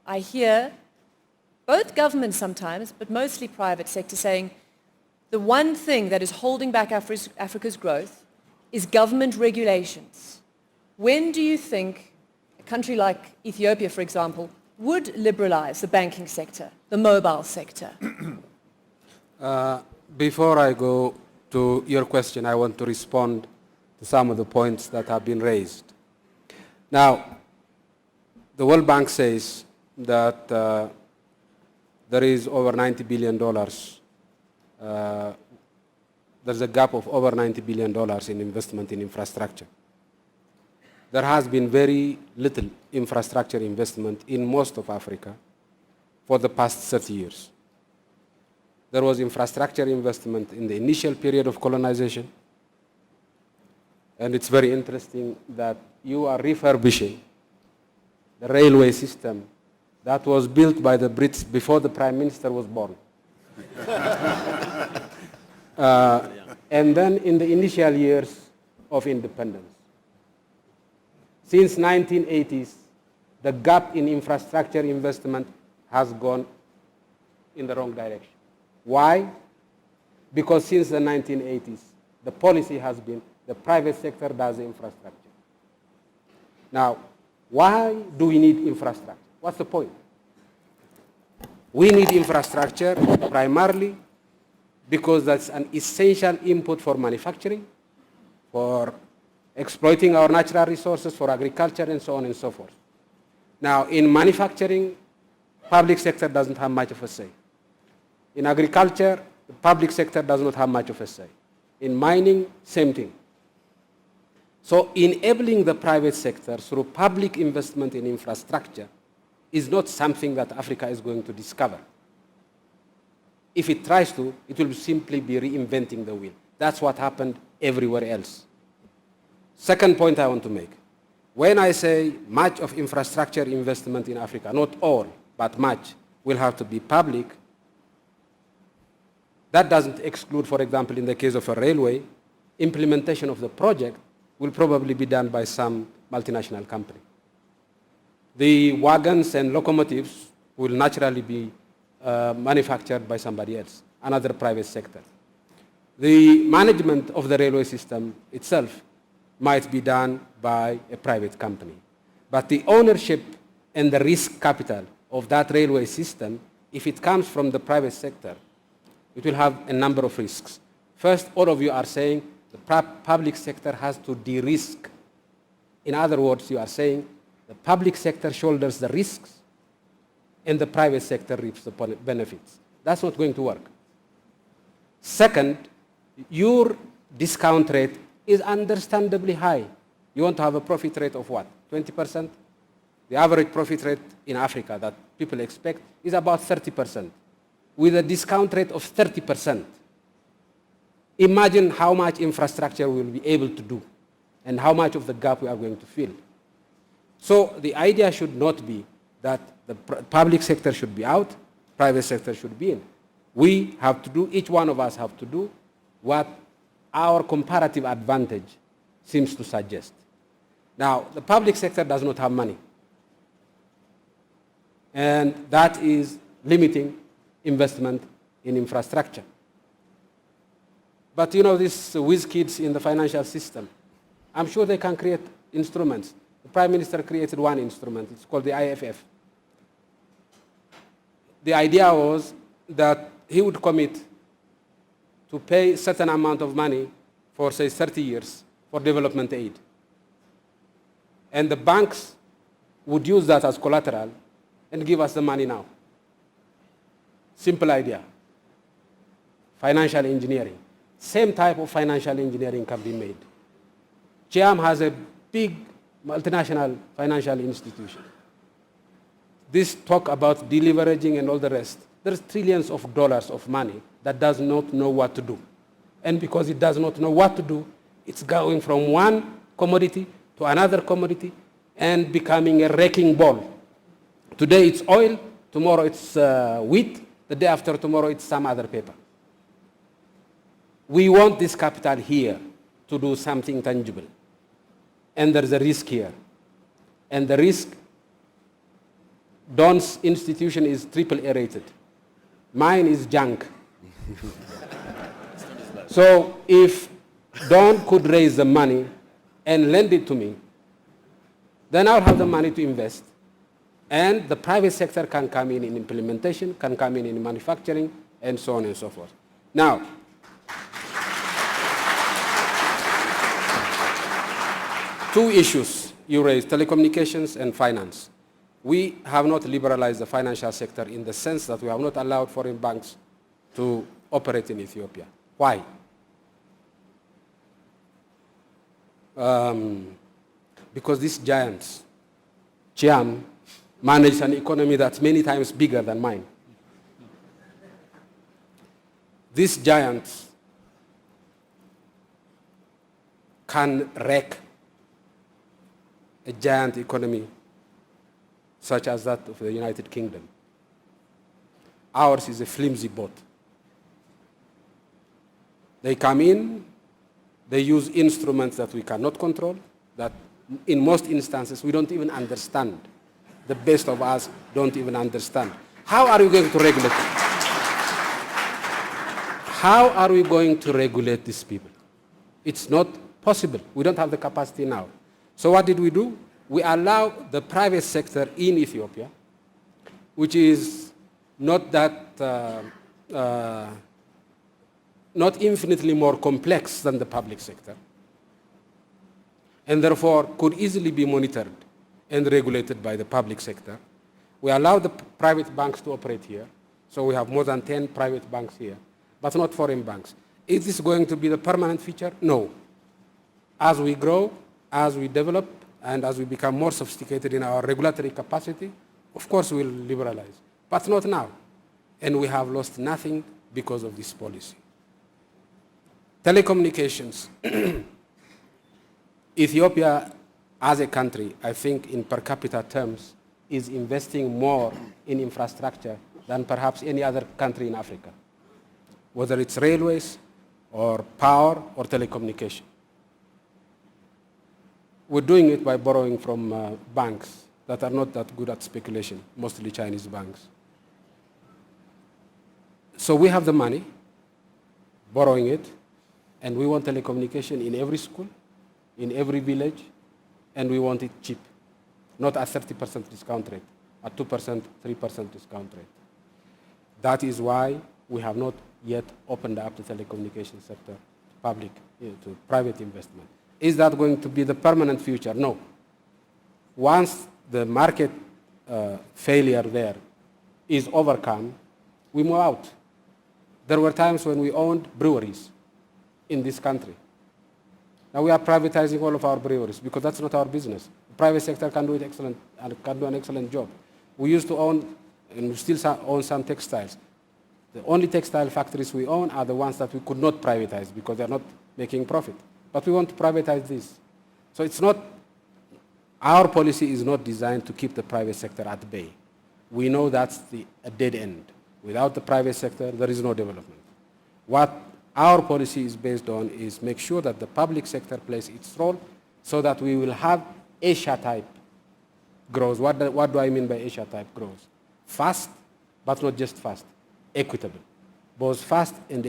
I hear both governments sometimes, but mostly private sector, saying the one thing that is holding back Africa's growth is government regulations. When do you think a country like Ethiopia, for example, would liberalize the banking sector, the mobile sector? Before I go to your question, I want to respond to some of the points that have been raised. Now, the World Bank says that there is over $90 billion. There's a gap of over $90 billion in investment in infrastructure. There has been very little infrastructure investment in most of Africa for the past 30 years. There was infrastructure investment in the initial period of colonization. And it's very interesting that you are refurbishing the railway system that was built by the Brits before the Prime Minister was born. And then in the initial years of independence. Since 1980s, the gap in infrastructure investment has gone in the wrong direction. Why? Because since the 1980s, the policy has been the private sector does the infrastructure. Now, why do we need infrastructure? What's the point? We need infrastructure primarily because that's an essential input for manufacturing, for exploiting our natural resources, for agriculture, and so on and so forth. Now, in manufacturing, public sector doesn't have much of a say. In agriculture, the public sector does not have much of a say. In mining, same thing. So enabling the private sector through public investment in infrastructure is not something that Africa is going to discover. If it tries to, it will simply be reinventing the wheel. That's what happened everywhere else. Second point I want to make. When I say much of infrastructure investment in Africa, not all, but much, will have to be public, that doesn't exclude, for example, in the case of a railway, implementation of the project will probably be done by some multinational company. The wagons and locomotives will naturally be manufactured by somebody else, another private sector. The management of the railway system itself might be done by a private company. But the ownership and the risk capital of that railway system, if it comes from the private sector, it will have a number of risks. First, all of you are saying the public sector has to de-risk. In other words, you are saying the public sector shoulders the risks and the private sector reaps the benefits. That's not going to work. Second, your discount rate is understandably high. You want to have a profit rate of what? 20%? The average profit rate in Africa that people expect is about 30%. With a discount rate of 30%. Imagine how much infrastructure we will be able to do and how much of the gap we are going to fill. So the idea should not be that the public sector should be out, private sector should be in. We have to do, each one of us have to do what our comparative advantage seems to suggest. Now, the public sector does not have money. And that is limiting investment in infrastructure. But you know, these whiz kids in the financial system, I'm sure they can create instruments. The Prime Minister created one instrument. It's called the IFF. The idea was that he would commit to pay a certain amount of money for, say, 30 years for development aid. And the banks would use that as collateral and give us the money now. Simple idea. Financial engineering. Same type of financial engineering can be made. GM has a big multinational financial institution. This talk about deleveraging and all the rest, there's trillions of dollars of money that does not know what to do. And because it does not know what to do, it's going from one commodity to another commodity and becoming a wrecking ball. Today it's oil, tomorrow it's wheat, the day after tomorrow it's some other paper. We want this capital here to do something tangible. And there's a risk here. And the risk Don's institution is AAA rated. Mine is junk. So if Don could raise the money and lend it to me, then I'll have the money to invest. And the private sector can come in implementation, can come in manufacturing, and so on and so forth. Now, two issues you raised, telecommunications and finance. We have not liberalized the financial sector in the sense that we have not allowed foreign banks to operate in Ethiopia. Why? Because these giants, Chiam, manage an economy that's many times bigger than mine. These giants can wreck a giant economy such as that of the United Kingdom. Ours is a flimsy boat. They come in, they use instruments that we cannot control, that in most instances we don't even understand. The best of us don't even understand. How are we going to regulate? How are we going to regulate these people? It's not possible. We don't have the capacity now. So what did we do? We allow the private sector in Ethiopia, which is not not infinitely more complex than the public sector, and therefore could easily be monitored and regulated by the public sector. We allow the private banks to operate here, so we have more than 10 private banks here, but not foreign banks. Is this going to be the permanent feature? No. As we grow, as we develop, and as we become more sophisticated in our regulatory capacity, of course we'll liberalize, but not now. And we have lost nothing because of this policy. Telecommunications. Ethiopia, as a country, I think in per capita terms, is investing more in infrastructure than perhaps any other country in Africa, whether it's railways or power or telecommunication. We're doing it by borrowing from banks that are not that good at speculation, mostly Chinese banks. So we have the money, borrowing it, and we want telecommunication in every school, in every village, and we want it cheap, not at 30% discount rate, at 2%, 3% discount rate. That is why we have not yet opened up the telecommunication sector to private investment. Is that going to be the permanent future? No. Once the market failure there is overcome, we move out. There were times when we owned breweries in this country. Now we are privatizing all of our breweries because that's not our business. The private sector can do it excellent and can do an excellent job. We used to own, and we still own some textiles. The only textile factories we own are the ones that we could not privatize because they're not making profit. But we want to privatize this. So it's not, our policy is not designed to keep the private sector at bay. We know that's a dead end. Without the private sector, there is no development. What our policy is based on is make sure that the public sector plays its role so that we will have Asia-type growth. What do I mean by Asia-type growth? Fast, but not just fast, equitable. Both fast and